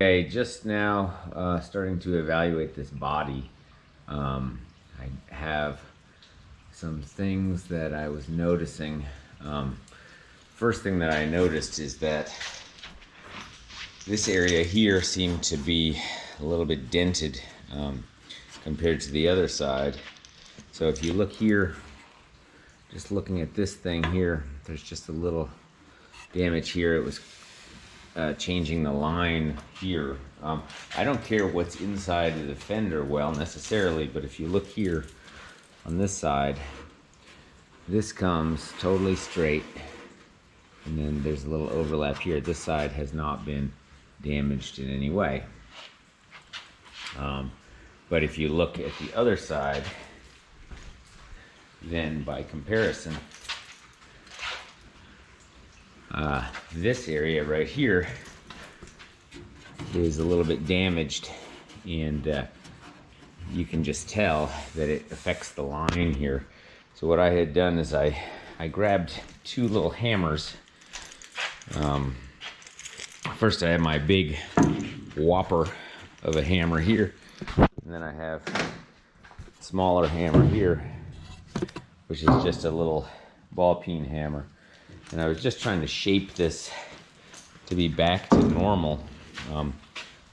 Okay, just now starting to evaluate this body. I have some things that I was noticing. First thing that I noticed is that this area here seemed to be a little bit dented compared to the other side. So if you look here, just looking at this thing here, there's just a little damage here. It was changing the line here. I don't care what's inside of the fender well necessarily, but if you look here on this side, this comes totally straight, and then there's a little overlap here. This side has not been damaged in any way. But if you look at the other side, then by comparison, this area right here is a little bit damaged, and you can just tell that it affects the line here. So what I had done is I grabbed two little hammers. First I have my big whopper of a hammer here, and then I have a smaller hammer here, which is just a little ball peen hammer. And I was just trying to shape this to be back to normal.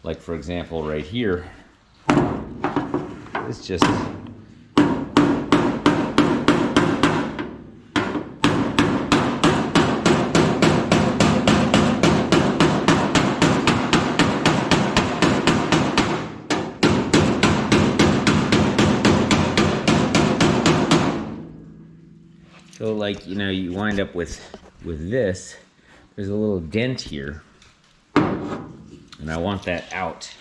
Like for example, right here, it's just so, like, you know, you wind up with this. There's a little dent here, and I want that out.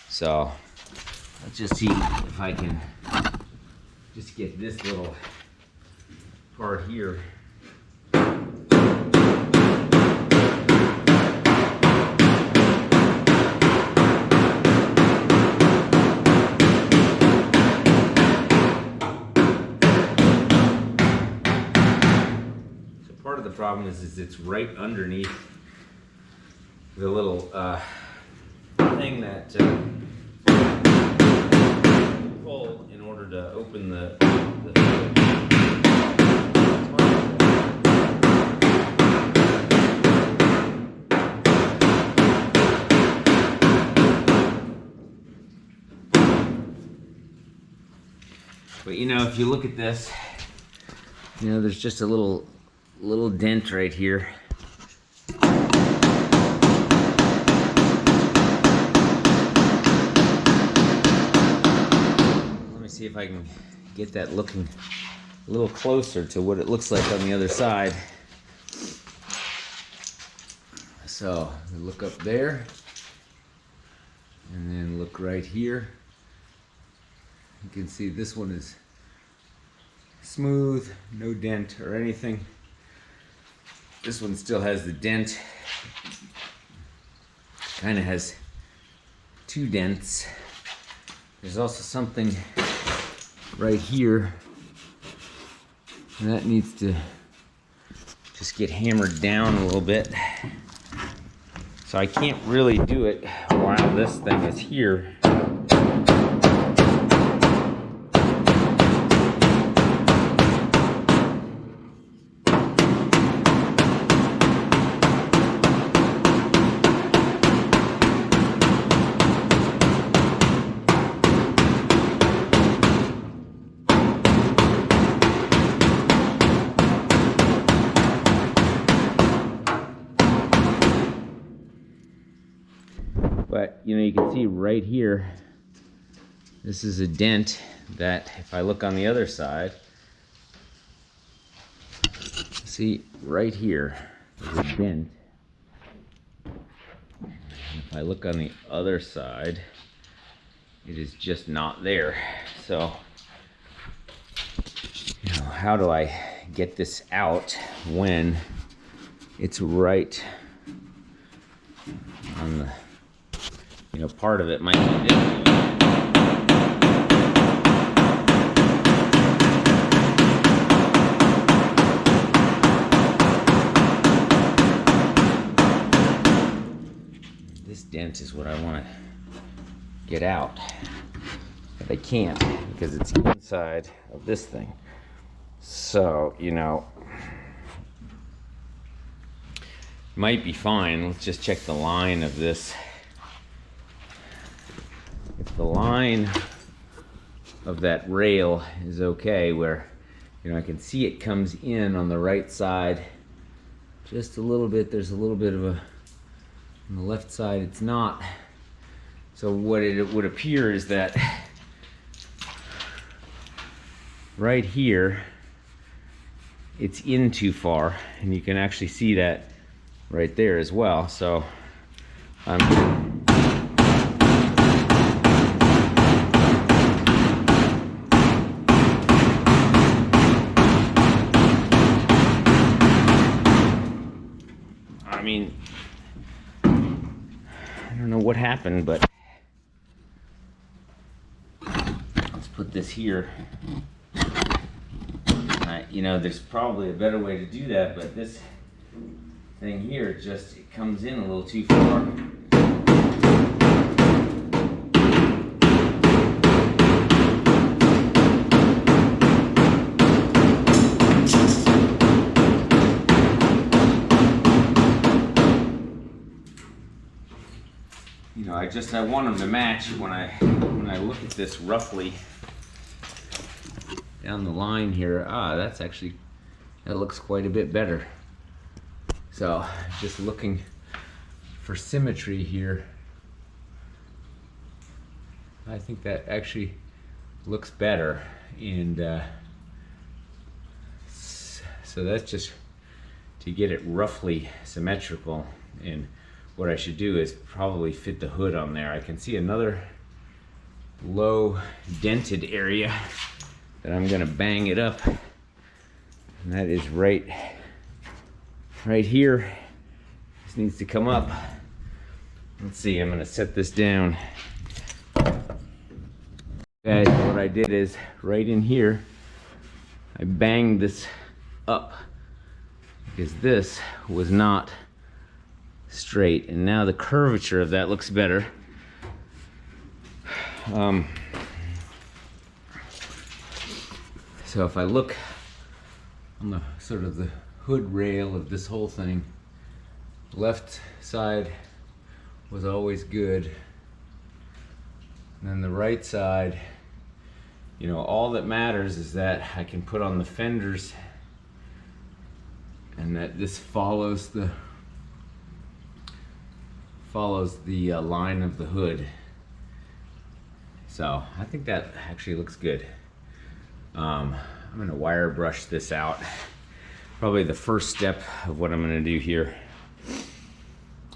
So let's just see if I can just get this little part here. Part of the problem is it's right underneath the little thing that pull in order to open the But you know, if you look at this, you know, there's just a little dent right here. Let me see if I can get that looking a little closer to what it looks like on the other side. So look up there, and then look right here. You can see this one is smooth, no dent or anything. This one still has the dent. Kind of has two dents. There's also something right here, and that needs to just get hammered down a little bit. So I can't really do it while this thing is here. But you know, you can see right here, this is a dent that if I look on the other side, see right here, there's a dent. And if I look on the other side, it is just not there. So, you know, how do I get this out when it's right on the, you know, part of it might be this. This dent dent is what I want to get out. But I can't because it's inside of this thing. So, you know, might be fine. Let's just check the line of this. If the line of that rail is okay, where, you know, I can see it comes in on the right side just a little bit. There's a little bit of a, on the left side it's not. So what it would appear is that right here it's in too far, and you can actually see that right there as well. So I mean, I don't know what happened, but let's put this here. You know, there's probably a better way to do that, but this thing here just, it comes in a little too far. You know, I want them to match when I look at this roughly down the line here. That's actually, that looks quite a bit better. So just looking for symmetry here, I think that actually looks better. And so that's just to get it roughly symmetrical. And what I should do is probably fit the hood on there. I can see another low dented area that I'm gonna bang it up, and that is right here. This needs to come up. Let's see, I'm gonna set this down. Guys, what I did is right in here, I banged this up because this was not straight, and now the curvature of that looks better. So if I look on the sort of the hood rail of this whole thing, left side was always good, and then the right side, you know, all that matters is that I can put on the fenders and that this follows the line of the hood. So I think that actually looks good. I'm gonna wire brush this out. Probably the first step of what I'm gonna do here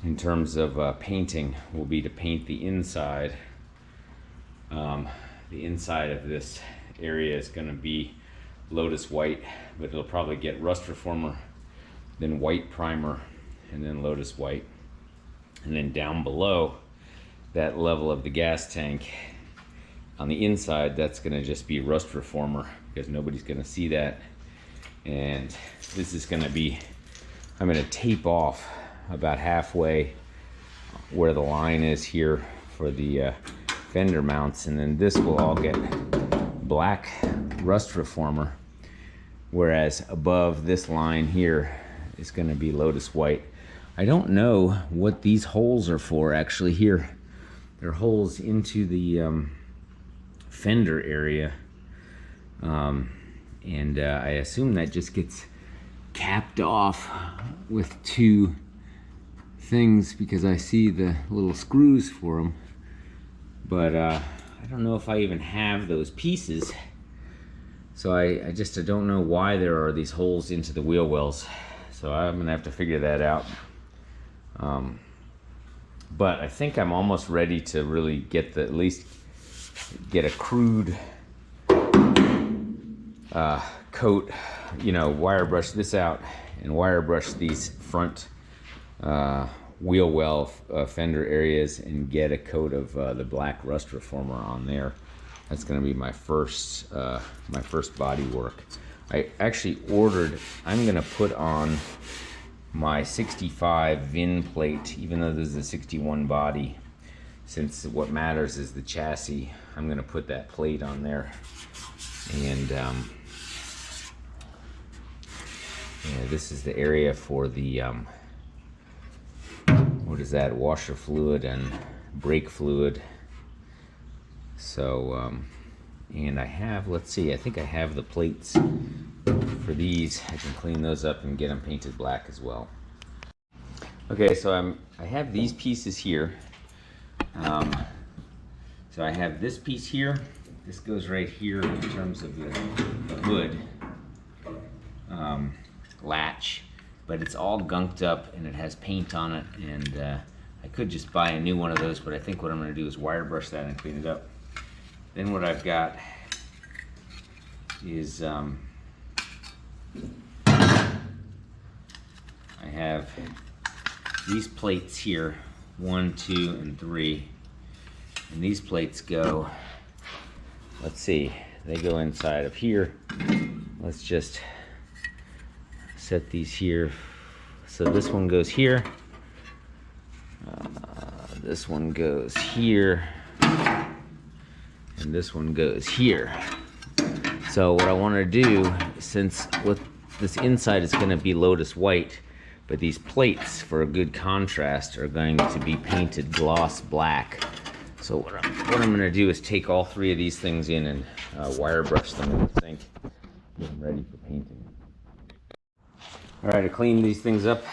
in terms of painting will be to paint the inside. The inside of this area is gonna be Lotus white, but it'll probably get rust reformer, then white primer, and then Lotus white. And then down below that level of the gas tank, on the inside, that's gonna just be rust reformer because nobody's gonna see that. And this is gonna be, I'm gonna tape off about halfway where the line is here for the fender mounts, and then this will all get black rust reformer, whereas above this line here is gonna be Lotus white. I don't know what these holes are for actually here. They're holes into the fender area, and I assume that just gets capped off with two things because I see the little screws for them, but I don't know if I even have those pieces, so I don't know why there are these holes into the wheel wells, so I'm gonna have to figure that out. But I think I'm almost ready to really get at least get a crude coat, you know, wire brush this out and wire brush these front wheel well fender areas and get a coat of the black rust reformer on there. That's going to be my first body work. I actually ordered, I'm going to put on my 65 VIN plate, even though this is a 61 body. since what matters is the chassis, I'm going to put that plate on there. And yeah, this is the area for the what is that, washer fluid and brake fluid. So and I have, let's see, I think I have the plates for these. I can clean those up and get them painted black as well. Okay, so I have these pieces here. So I have this piece here. This goes right here in terms of the hood latch, but it's all gunked up and it has paint on it, and I could just buy a new one of those, but I think what I'm going to do is wire brush that and clean it up. Then what I've got is I have these plates here, 1, 2, and 3, and these plates go, let's see, they go inside of here. Let's just set these here. So this one goes here, this one goes here, and this one goes here. So what I want to do, since with this inside is going to be Lotus white, but these plates for a good contrast are going to be painted gloss black. So what I'm going to do is take all 3 of these things in and wire brush them in the sink, get them ready for painting. All right, I cleaned these things up.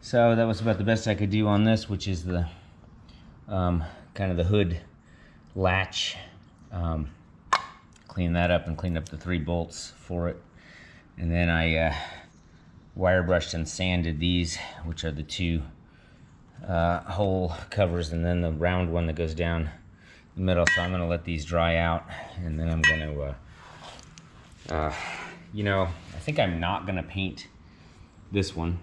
So that was about the best I could do on this, which is the kind of the hood latch. Clean that up and cleaned up the 3 bolts for it. And then I wire brushed and sanded these, which are the 2 hole covers, and then the round one that goes down the middle. So I'm going to let these dry out, and then I'm going to, you know, I think I'm not going to paint this one.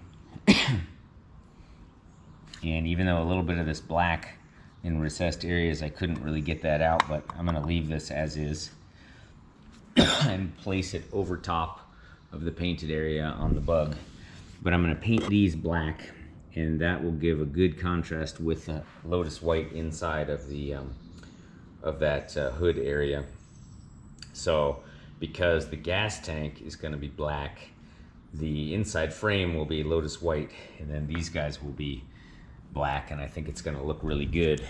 And even though a little bit of this black in recessed areas, I couldn't really get that out, but I'm going to leave this as is and place it over top of the painted area on the bug. But I'm going to paint these black, and that will give a good contrast with the Lotus white inside of the of that hood area. So because the gas tank is going to be black, the inside frame will be Lotus white, and then these guys will be black, and I think it's going to look really good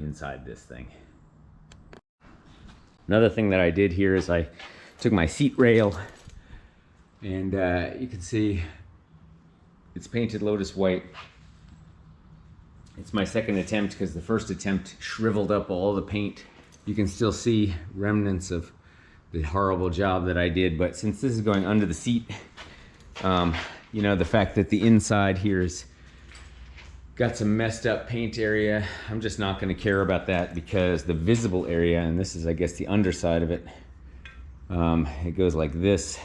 inside this thing. Another thing that I did here is I took my seat rail, and you can see it's painted Lotus white. It's my second attempt because the first attempt shriveled up all the paint. You can still see remnants of the horrible job that I did, but since this is going under the seat, you know, the fact that the inside here is got some messed up paint area, I'm just not going to care about that, because the visible area, and this is, I guess, the underside of it, it goes like this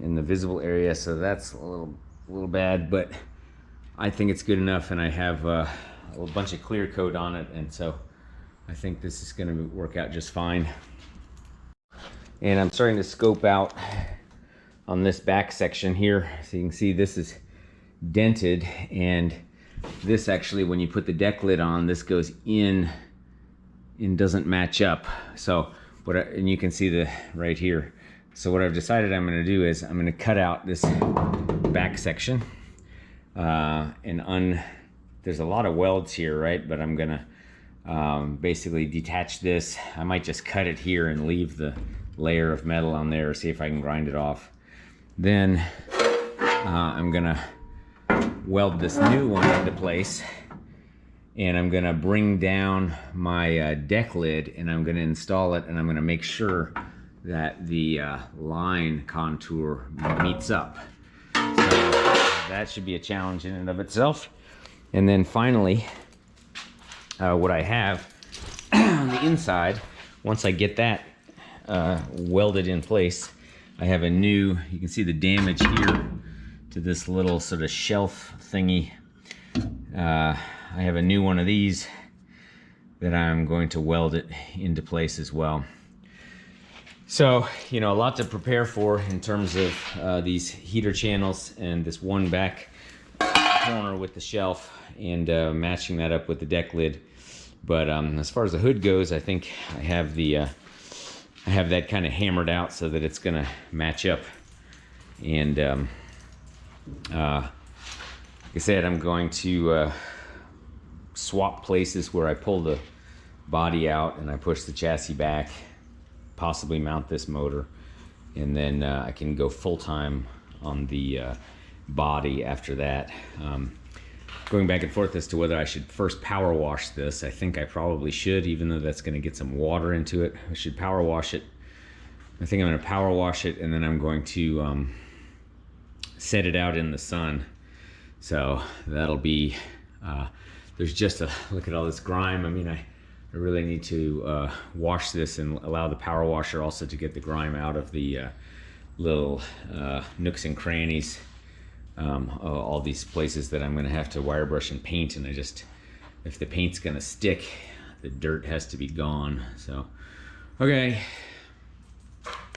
in the visible area, so that's a little bad, but I think it's good enough, and I have a bunch of clear coat on it, and so I think this is going to work out just fine. And I'm starting to scope out on this back section here, so you can see this is dented, and this actually, when you put the deck lid on, this goes in and doesn't match up. So and you can see the right here. So what I've decided I'm going to do is I'm going to cut out this back section, and there's a lot of welds here, right? But I'm going to basically detach this. I might just cut it here and leave the layer of metal on there, see if I can grind it off. Then I'm going to weld this new one into place, and I'm going to bring down my deck lid, and I'm going to install it, and I'm going to make sure that the line contour meets up. So that should be a challenge in and of itself. And then finally, what I have on the inside, once I get that welded in place, I have a new, you can see the damage here to this little sort of shelf thingy. I have a new one of these that I'm going to weld it into place as well. So, you know, a lot to prepare for in terms of these heater channels and this one back corner with the shelf and matching that up with the deck lid. But as far as the hood goes, I think I have that kind of hammered out so that it's gonna match up. And like I said, I'm going to swap places where I pull the body out and I push the chassis back, possibly mount this motor, and then I can go full-time on the body after that. Going back and forth as to whether I should first power wash this. I think I probably should, even though that's going to get some water into it. I should power wash it. I think I'm going to power wash it, and then I'm going to set it out in the sun. So that'll be, there's just a, look at all this grime. I mean, I really need to wash this and allow the power washer also to get the grime out of the little nooks and crannies. All these places that I'm going to have to wire brush and paint, and if the paint's going to stick, the dirt has to be gone. So, okay,